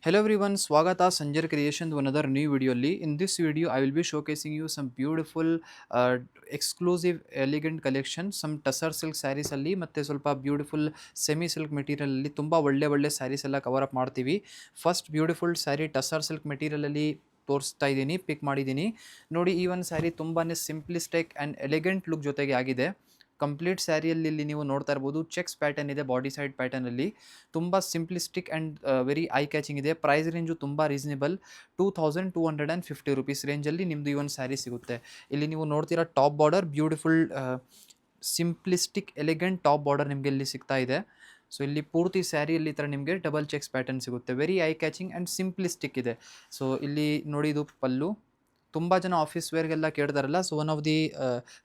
Hello everyone, Swagata Sanjay Creation to another new video. In this video, I will be showcasing you some beautiful, exclusive, elegant collection. Some tussar silk sarees ಅಲ್ಲಿ ಮತ್ತೆ ಸ್ವಲ್ಪ beautiful semi silk material ಅಲ್ಲಿ ತುಂಬಾ ಒಳ್ಳೆ ಸ್ಯಾರೀಸ್ ಎಲ್ಲ cover up ಮಾಡ್ತೀವಿ. First beautiful sari tussar silk material ಅಲ್ಲಿ ತೋರಿಸ್ತಾ ಇದ್ದೀನಿ, ಪಿಕ್ ಮಾಡಿದ್ದೀನಿ. ನೋಡಿ, ಈ ಒಂದು ಸ್ಯಾರಿ ತುಂಬಾನೇ ಸಿಂಪ್ಲಿಸ್ಟಿಕ್ ಆ್ಯಂಡ್ ಎಲಿಗೆಂಟ್ ಲುಕ್ ಜೊತೆಗೆ ಆಗಿದೆ. ಕಂಪ್ಲೀಟ್ ಸ್ಯಾರಿಯಲ್ಲಿ ಇಲ್ಲಿ ನೀವು ನೋಡ್ತಾ ಇರ್ಬೋದು, ಚೆಕ್ಸ್ ಪ್ಯಾಟರ್ನ್ ಇದೆ ಬಾಡಿ ಸೈಡ್ ಪ್ಯಾಟರ್ನ್ ಅಲ್ಲಿ. ತುಂಬ simplistic and very eye catching ಇದೆ. ಪ್ರೈಸ್ ರೇಂಜು ತುಂಬ ರೀಸನೇಬಲ್, 2250 ರುಪೀಸ್ ರೇಂಜಲ್ಲಿ ನಿಮ್ಮದು ಈ ಒಂದು ಸ್ಯಾರಿ ಸಿಗುತ್ತೆ. ಇಲ್ಲಿ ನೀವು ನೋಡ್ತೀರಾ top border, beautiful simplistic elegant top border ನಿಮಗೆ ಇಲ್ಲಿ ಸಿಗ್ತಾ ಇದೆ. ಸೊ ಇಲ್ಲಿ ಪೂರ್ತಿ ಸ್ಯಾರಿಯಲ್ಲಿ ಈ ಥರ ನಿಮಗೆ ಡಬಲ್ ಚೆಕ್ಸ್ ಪ್ಯಾಟರ್ನ್ ಸಿಗುತ್ತೆ. Very eye catching and simplistic ಇದೆ. ಸೊ ಇಲ್ಲಿ ನೋಡಿ, ಇದು ಪಲ್ಲು. ತುಂಬ ಜನ ಆಫೀಸ್ ವೇರ್ಗೆಲ್ಲ ಕೇಳ್ತಾರಲ್ಲ, so one of the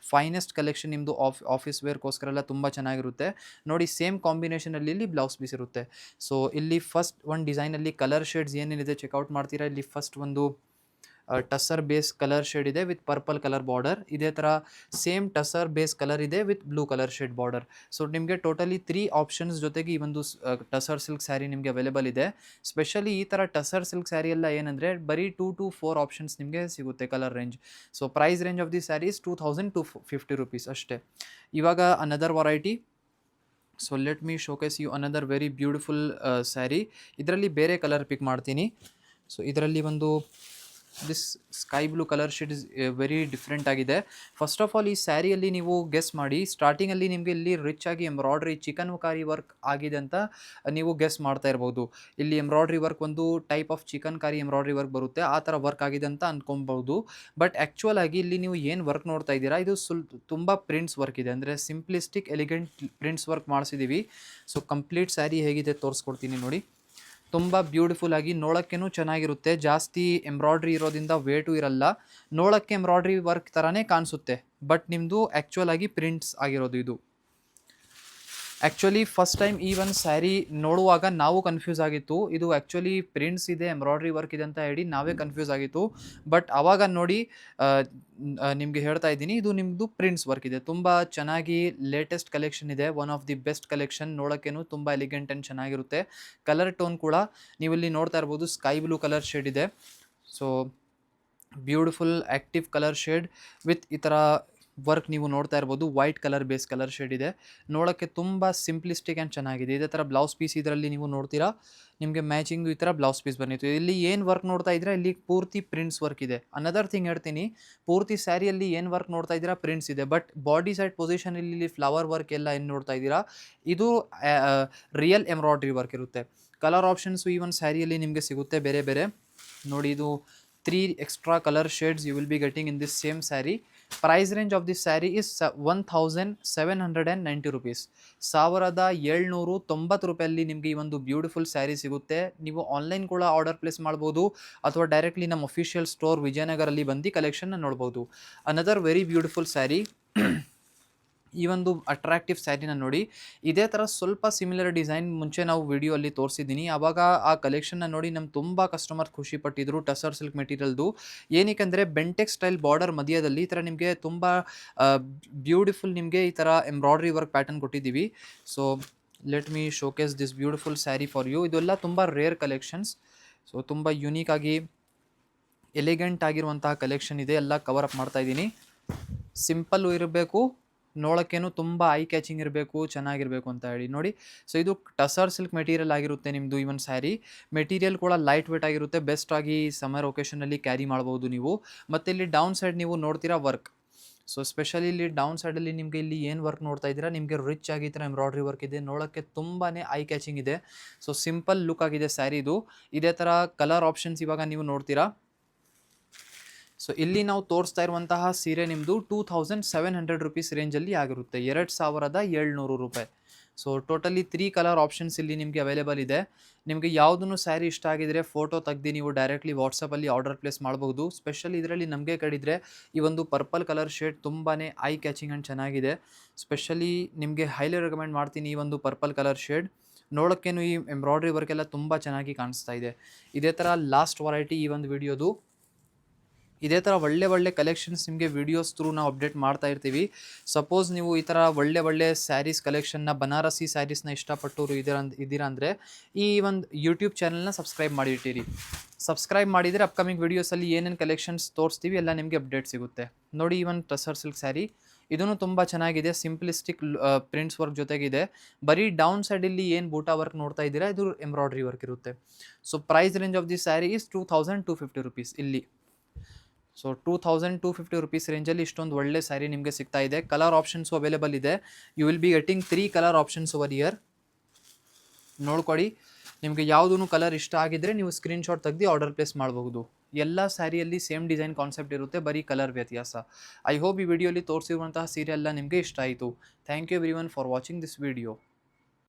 finest collection ನಿಮ್ಮದು ಆಫೀಸ್ ವೇರ್ಗೋಸ್ಕರ ಎಲ್ಲ ತುಂಬ ಚೆನ್ನಾಗಿರುತ್ತೆ. ನೋಡಿ, ಸೇಮ್ ಕಾಂಬಿನೇಷನಲ್ಲಿ ಇಲ್ಲಿ ಬ್ಲೌಸ್ ಪೀಸ್ ಇರುತ್ತೆ. ಸೊ ಇಲ್ಲಿ ಫಸ್ಟ್ ಒಂದು ಡಿಸೈನಲ್ಲಿ ಕಲರ್ ಶೇಡ್ಸ್ ಏನೇನಿದೆ ಚೆಕ್ಔಟ್ ಮಾಡ್ತೀರಾ. ಇಲ್ಲಿ ಫಸ್ಟ್ ಒಂದು ಟಸ್ಸರ್ ಬೇಸ್ ಕಲರ್ ಶೇಡ್ ಇದೆ ವಿತ್ ಪರ್ಪಲ್ ಕಲರ್ ಬಾರ್ಡರ್. ಇದೇ ಥರ ಸೇಮ್ ಟಸ್ಸರ್ ಬೇಸ್ ಕಲರ್ ಇದೆ with blue colour shade border. So ನಿಮಗೆ ಟೋಟಲಿ 3 ಆಪ್ಷನ್ಸ್ ಜೊತೆಗೆ ಈ ಒಂದು ಟಸರ್ ಸಿಲ್ಕ್ ಸ್ಯಾರಿ ನಿಮಗೆ ಅವೈಲೇಬಲ್ ಇದೆ. ಸ್ಪೆಷಲಿ ಈ ಥರ ಟಸರ್ ಸಿಲ್ಕ್ ಸ್ಯಾರಿ ಎಲ್ಲ ಏನಂದರೆ ಬರೀ 2 to 4 ಆಪ್ಷನ್ಸ್ ನಿಮಗೆ ಸಿಗುತ್ತೆ colour range. So price range of the saris 2250 rupees ಅಷ್ಟೇ. ಇವಾಗ another variety. So let me showcase you another very beautiful sari. ಇದರಲ್ಲಿ ಬೇರೆ ಕಲರ್ ಪಿಕ್ ಮಾಡ್ತೀನಿ. ಸೊ ಇದರಲ್ಲಿ ಒಂದು this sky blue colour shade is very different ಆಗಿದೆ. ಫಸ್ಟ್ ಆಫ್ ಆಲ್ ಈ ಸ್ಯಾರಿಯಲ್ಲಿ ನೀವು ಗೆಸ್ ಮಾಡಿ, ಸ್ಟಾರ್ಟಿಂಗಲ್ಲಿ ನಿಮಗೆ ಇಲ್ಲಿ ರಿಚ್ ಆಗಿ ಎಂಬ್ರಾಯ್ಡ್ರಿ ಚಿಕನ್ಕಾರಿ ವರ್ಕ್ ಆಗಿದೆ ಅಂತ ನೀವು ಗೆಸ್ ಮಾಡ್ತಾ ಇರ್ಬೋದು. ಇಲ್ಲಿ ಎಂಬ್ರಾಯ್ಡ್ರಿ ವರ್ಕ್ ಒಂದು ಟೈಪ್ ಆಫ್ ಚಿಕನ್ಕಾರಿ ಎಂಬ್ರಾಯ್ಡ್ರಿ ವರ್ಕ್ ಬರುತ್ತೆ, ಆ ಥರ ವರ್ಕ್ ಆಗಿದೆ ಅಂತ ಅಂದ್ಕೊಬೋದು. ಬಟ್ ಆ್ಯಕ್ಚುಯಲ್ ಆಗಿ ಇಲ್ಲಿ ನೀವು ಏನು ವರ್ಕ್ ನೋಡ್ತಾ ಇದ್ದೀರಾ, ಇದು ತುಂಬ ಪ್ರಿಂಟ್ಸ್ ವರ್ಕ್ ಇದೆ. ಅಂದರೆ ಸಿಂಪ್ಲಿಸ್ಟಿಕ್ ಎಲಿಗೆಂಟ್ ಪ್ರಿಂಟ್ಸ್ ವರ್ಕ್ ಮಾಡಿಸಿದ್ದೀವಿ. ಸೊ ಕಂಪ್ಲೀಟ್ ಸ್ಯಾರಿ ಹೇಗಿದೆ ತೋರಿಸ್ಕೊಡ್ತೀನಿ ನೋಡಿ. ತುಂಬ ಬ್ಯೂಟಿಫುಲ್ ಆಗಿ, ನೋಡೋಕ್ಕೇನು ಚೆನ್ನಾಗಿರುತ್ತೆ. ಜಾಸ್ತಿ ಎಂಬ್ರಾಯ್ಡ್ರಿ ಇರೋದ್ರಿಂದ ವೇಟು ಇರಲ್ಲ. ನೋಡೋಕ್ಕೆ ಎಂಬ್ರಾಯ್ಡ್ರಿ ವರ್ಕ್ ಥರನೇ ಕಾಣಿಸುತ್ತೆ, ಬಟ್ ನಿಮ್ಮದು ಆ್ಯಕ್ಚುಯಲ್ ಆಗಿ ಪ್ರಿಂಟ್ಸ್ ಆಗಿರೋದು ಇದು. ಆ್ಯಕ್ಚುಲಿ ಫಸ್ಟ್ ಟೈಮ್ ಈ ಒಂದು ಸ್ಯಾರಿ ನೋಡುವಾಗ ನಾವು ಕನ್ಫ್ಯೂಸ್ ಆಗಿತ್ತು. ಇದು ಆ್ಯಕ್ಚುಲಿ ಪ್ರಿಂಟ್ಸ್ ಇದೆ, ಎಂಬ್ರಾಯ್ಡ್ರಿ ವರ್ಕ್ ಇದೆ ಅಂತ ಹೇಳಿ ನಾವೇ ಕನ್ಫ್ಯೂಸ್ ಆಗಿತ್ತು. ಬಟ್ ಆವಾಗ ನೋಡಿ, ನಿಮಗೆ ಹೇಳ್ತಾ ಇದ್ದೀನಿ, ಇದು ನಿಮ್ಮದು ಪ್ರಿಂಟ್ಸ್ ವರ್ಕ್ ಇದೆ. ತುಂಬ ಚೆನ್ನಾಗಿ ಲೇಟೆಸ್ಟ್ ಕಲೆಕ್ಷನ್ ಇದೆ. One of the best collection. ನೋಡೋಕ್ಕೇನು ತುಂಬ ಎಲಿಗೆಂಟ್ ಆ್ಯಂಡ್ ಚೆನ್ನಾಗಿರುತ್ತೆ. ಕಲರ್ ಟೋನ್ ಕೂಡ ನೀವು ಇಲ್ಲಿ ನೋಡ್ತಾ ಇರ್ಬೋದು, ಸ್ಕೈ ಬ್ಲೂ ಕಲರ್ ಶೇಡ್ ಇದೆ. So beautiful active colour shade with ಈ ಥರ ವರ್ಕ್ ನೀವು ನೋಡ್ತಾ ಇರ್ಬೋದು. White colour base colour shade ಇದೆ. ನೋಡೋಕ್ಕೆ ತುಂಬ ಸಿಂಪ್ಲಿಸ್ಟಿಕ್ ಆ್ಯಂಡ್ ಚೆನ್ನಾಗಿದೆ. ಇದೇ ಥರ ಬ್ಲೌಸ್ ಪೀಸ್ ಇದರಲ್ಲಿ ನೀವು ನೋಡ್ತೀರಾ, ನಿಮಗೆ ಮ್ಯಾಚಿಂಗ್ ಈ ಥರ ಬ್ಲೌಸ್ ಪೀಸ್ ಬಂದಿತ್ತು. ಇಲ್ಲಿ ಏನು ವರ್ಕ್ ನೋಡ್ತಾ ಇದ್ದೀರಾ, ಇಲ್ಲಿ ಪೂರ್ತಿ ಪ್ರಿಂಟ್ಸ್ ವರ್ಕ್ ಇದೆ. ಅನದರ್ ಥಿಂಗ್ ಹೇಳ್ತೀನಿ, ಪೂರ್ತಿ ಸ್ಯಾರಿಯಲ್ಲಿ ಏನು ವರ್ಕ್ ನೋಡ್ತಾ ಇದ್ದೀರಾ ಪ್ರಿಂಟ್ಸ್ ಇದೆ, ಬಟ್ ಬಾಡಿ ಸೈಡ್ ಪೊಸಿಷನಲ್ಲಿ ಇಲ್ಲಿ ಫ್ಲವರ್ ವರ್ಕ್ ಎಲ್ಲ ಏನು ನೋಡ್ತಾ ಇದ್ದೀರಾ, ಇದು ರಿಯಲ್ ಎಂಬ್ರಾಯ್ಡ್ರಿ ವರ್ಕ್ ಇರುತ್ತೆ. ಕಲರ್ ಆಪ್ಷನ್ಸು ಈ ಒಂದು ಸ್ಯಾರಿಯಲ್ಲಿ ನಿಮಗೆ ಸಿಗುತ್ತೆ ಬೇರೆ ಬೇರೆ. ನೋಡಿ, ಇದು 3 extra color shades you will be getting in this same saree. Price range of this saree is 1790 rupees. 1790 ರೂಪಾಯಲ್ಲಿ ನಿಮಗೆ ಈ ಒಂದು ಬ್ಯೂಟಿಫುಲ್ ಸ್ಯಾರಿ ಸಿಗುತ್ತೆ. ನೀವು ಆನ್ಲೈನ್ ಕೂಡ ಆರ್ಡರ್ ಪ್ಲೇಸ್ ಮಾಡ್ಬೋದು, ಅಥವಾ ಡೈರೆಕ್ಟ್ಲಿ ನಮ್ಮ ಅಫಿಷಿಯಲ್ ಸ್ಟೋರ್ ವಿಜಯನಗರಲ್ಲಿ ಬಂದು ಕಲೆಕ್ಷನ್ನ ನೋಡ್ಬೋದು. Another very beautiful sari. ಈ ಒಂದು ಅಟ್ರಾಕ್ಟಿವ್ ಸ್ಯಾರಿನ ನೋಡಿ. ಇದೇ ಥರ ಸ್ವಲ್ಪ ಸಿಮಿಲರ್ ಡಿಸೈನ್ ಮುಂಚೆ ನಾವು ವಿಡಿಯೋ ಅಲ್ಲಿ ತೋರಿಸಿದ್ದೀನಿ. ಆವಾಗ ಆ ಕಲೆಕ್ಷನ್ನ ನೋಡಿ ನಮ್ಗೆ ತುಂಬ ಕಸ್ಟಮರ್ ಖುಷಿ ಪಟ್ಟಿದ್ರು. ಟಸರ್ ಸಿಲ್ಕ್ ಮೆಟೀರಿಯಲ್ದು ಏನಕ್ಕೆ ಬೆಂಟೆಕ್ ಸ್ಟೈಲ್ ಬಾರ್ಡರ್ ಮಧ್ಯದಲ್ಲಿ ಈ ಥರ ನಿಮಗೆ ತುಂಬ ಬ್ಯೂಟಿಫುಲ್ ನಿಮಗೆ ಈ ಥರ ಎಂಬ್ರಾಯ್ಡ್ರಿ ವರ್ಕ್ ಪ್ಯಾಟರ್ನ್ ಕೊಟ್ಟಿದ್ದೀವಿ. So let me showcase this beautiful sari for you. ಇದೆಲ್ಲ ತುಂಬ ರೇರ್ ಕಲೆಕ್ಷನ್ಸ್. ಸೊ ತುಂಬ ಯುನೀಕ್ ಆಗಿ ಎಲಿಗೆಂಟ್ ಆಗಿರುವಂತಹ ಕಲೆಕ್ಷನ್ ಇದೆ. ಎಲ್ಲ ಕವರ್ ಅಪ್ ಮಾಡ್ತಾ ಇದ್ದೀನಿ. ಸಿಂಪಲ್ಲು ಇರಬೇಕು, ನೋಡೋಕ್ಕೇನು ತುಂಬ ಐ ಕ್ಯಾಚಿಂಗ್ ಇರಬೇಕು, ಚೆನ್ನಾಗಿರಬೇಕು ಅಂತ ಹೇಳಿ ನೋಡಿ. ಸೊ ಇದು ಟಸರ್ ಸಿಲ್ಕ್ ಮೆಟೀರಿಯಲ್ ಆಗಿರುತ್ತೆ ನಿಮ್ಮದು ಈ ಒಂದು ಸ್ಯಾರಿ. ಮೆಟೀರಿಯಲ್ ಕೂಡ ಲೈಟ್ ವೇಟ್ ಆಗಿರುತ್ತೆ. ಬೆಸ್ಟ್ ಆಗಿ ಸಮ್ಮರ್ ಒಕೇಶನಲ್ಲಿ ಕ್ಯಾರಿ ಮಾಡ್ಬೋದು ನೀವು. ಮತ್ತು ಇಲ್ಲಿ ಡೌನ್ ಸೈಡ್ ನೀವು ನೋಡ್ತೀರಾ ವರ್ಕ್. ಸೊ ಸ್ಪೆಷಲಿ ಇಲ್ಲಿ ಡೌನ್ ಸೈಡಲ್ಲಿ ನಿಮಗೆ ಇಲ್ಲಿ ಏನು ವರ್ಕ್ ನೋಡ್ತಾ ಇದ್ದೀರಾ, ನಿಮಗೆ ರಿಚ್ ಆಗಿ ಈ ಥರ ಎಂಬ್ರಾಯ್ಡ್ರಿ ವರ್ಕ್ ಇದೆ. ನೋಡೋಕ್ಕೆ ತುಂಬಾ ಐ ಕ್ಯಾಚಿಂಗ್ ಇದೆ. ಸೊ ಸಿಂಪಲ್ ಲುಕ್ ಆಗಿದೆ ಸ್ಯಾರಿ ಇದು. ಇದೇ ಥರ ಕಲರ್ ಆಪ್ಷನ್ಸ್ ಇವಾಗ ನೀವು ನೋಡ್ತೀರಾ. ಸೊ ಇಲ್ಲಿ ನಾವು ತೋರಿಸ್ತಾ ಇರುವಂತಹ ಸೀರೆ ನಿಮ್ಮದು 2700 ರುಪೀಸ್ ರೇಂಜಲ್ಲಿ ಆಗಿರುತ್ತೆ, 2700 ರೂಪಾಯಿ. ಸೊ ಟೋಟಲಿ 3 ಕಲರ್ ಆಪ್ಷನ್ಸ್ ಇಲ್ಲಿ ನಿಮಗೆ ಅವೈಲೇಬಲ್ ಇದೆ. ನಿಮಗೆ ಯಾವುದನ್ನು ಸ್ಯಾರಿ ಇಷ್ಟ ಆಗಿದ್ರೆ ಫೋಟೋ ತೆಗ್ದು ನೀವು ಡೈರೆಕ್ಟ್ಲಿ ವಾಟ್ಸಪ್ಪಲ್ಲಿ ಆರ್ಡರ್ ಪ್ಲೇಸ್ ಮಾಡಬಹುದು. ಸ್ಪೆಷಲಿ ಇದರಲ್ಲಿ ನಮಗೆ ಕಡಿದ್ರೆ ಈ ಒಂದು ಪರ್ಪಲ್ ಕಲರ್ ಶೇಡ್ ತುಂಬಾ ಐ ಕ್ಯಾಚಿಂಗ್ ಆ್ಯಂಡ್ ಚೆನ್ನಾಗಿದೆ. ಸ್ಪೆಷಲಿ ನಿಮಗೆ ಹೈಲಿ ರೆಕಮೆಂಡ್ ಮಾಡ್ತೀನಿ ಈ ಒಂದು ಪರ್ಪಲ್ ಕಲರ್ ಶೇಡ್. ನೋಡೋಕ್ಕೇನು ಈ ಎಂಬ್ರಾಯ್ಡ್ರಿ ವರ್ಕ್ ಎಲ್ಲ ತುಂಬ ಚೆನ್ನಾಗಿ ಕಾಣಿಸ್ತಾ ಇದೆ. ಇದೇ ಥರ ಲಾಸ್ಟ್ ವೆರೈಟಿ ಈ ಒಂದು ವಿಡಿಯೋದು. ಇದೇ ಥರ ಒಳ್ಳೆ ಕಲೆಕ್ಷನ್ಸ್ ನಿಮಗೆ ವೀಡಿಯೋಸ್ ಥ್ರೂ ನಾವು ಅಪ್ಡೇಟ್ ಮಾಡ್ತಾ ಇರ್ತೀವಿ. ಸಪೋಸ್ ನೀವು ಈ ಥರ ಒಳ್ಳೆ ಸ್ಯಾರೀಸ್ ಕಲೆಕ್ಷನ್ನ, ಬನಾರಸಿ ಸ್ಯಾರೀಸ್ನ ಇಷ್ಟಪಟ್ಟವರು ಇದ್ದೀರಾ ಅಂದರೆ ಈ ಒಂದು ಯೂಟ್ಯೂಬ್ ಚಾನಲ್ನ ಸಬ್ಸ್ಕ್ರೈಬ್ ಮಾಡಿ ಇಟ್ಟಿರಿ. ಸಬ್ಸ್ಕ್ರೈಬ್ ಮಾಡಿದರೆ ಅಪ್ಕಮಿಂಗ್ ವೀಡಿಯೋಸಲ್ಲಿ ಏನೇನು ಕಲೆಕ್ಷನ್ಸ್ ತೋರಿಸ್ತೀವಿ ಎಲ್ಲ ನಿಮಗೆ ಅಪ್ಡೇಟ್ ಸಿಗುತ್ತೆ. ನೋಡಿ ಈ ಒಂದು ಟಸರ್ ಸಿಲ್ಕ್ ಸ್ಯಾರಿ, ಇದೂ ತುಂಬ ಚೆನ್ನಾಗಿದೆ. ಸಿಂಪ್ಲಿಸ್ಟಿಕ್ ಪ್ರಿಂಟ್ಸ್ ವರ್ಕ್ ಜೊತೆಗಿದೆ. ಬರೀ ಡೌನ್ ಸೈಡಲ್ಲಿ ಏನು ಬೂಟಾ ವರ್ಕ್ ನೋಡ್ತಾ ಇದ್ದೀರಾ ಇದು ಎಂಬ್ರಾಯ್ಡ್ರಿ ವರ್ಕ್ ಇರುತ್ತೆ. So price range of the sari is 2250 rupees ಇಲ್ಲಿ. ಸೊ 2250 ರುಪೀಸ್ ರೇಂಜಲ್ಲಿ ಇಷ್ಟೊಂದು ಒಳ್ಳೆ ಸ್ಯಾರಿ ನಿಮಗೆ ಸಿಗ್ತಾ ಇದೆ. ಕಲರ್ ಆಪ್ಷನ್ಸು ಅವೈಲೇಬಲ್ ಇದೆ. You will be getting 3 colour options over here. ನೋಡ್ಕೊಳ್ಳಿ, ನಿಮಗೆ ಯಾವುದೂ ಕಲರ್ ಇಷ್ಟ ಆಗಿದ್ದರೆ ನೀವು ಸ್ಕ್ರೀನ್ಶಾಟ್ ತೆಗೆದು ಆರ್ಡರ್ ಪ್ಲೇಸ್ ಮಾಡಬಹುದು. ಎಲ್ಲ ಸ್ಯಾರಿಯಲ್ಲಿ ಸೇಮ್ ಡಿಸೈನ್ ಕಾನ್ಸೆಪ್ಟ್ ಇರುತ್ತೆ, ಬರೀ ಕಲರ್ ವ್ಯತ್ಯಾಸ. ಐ ಹೋಪ್ ಈ ವಿಡಿಯೋಲಿ ತೋರಿಸಿರುವಂತಹ ಸೀರೆ ಎಲ್ಲ ನಿಮಗೆ ಇಷ್ಟ ಆಯಿತು. Thank you everyone for watching this video.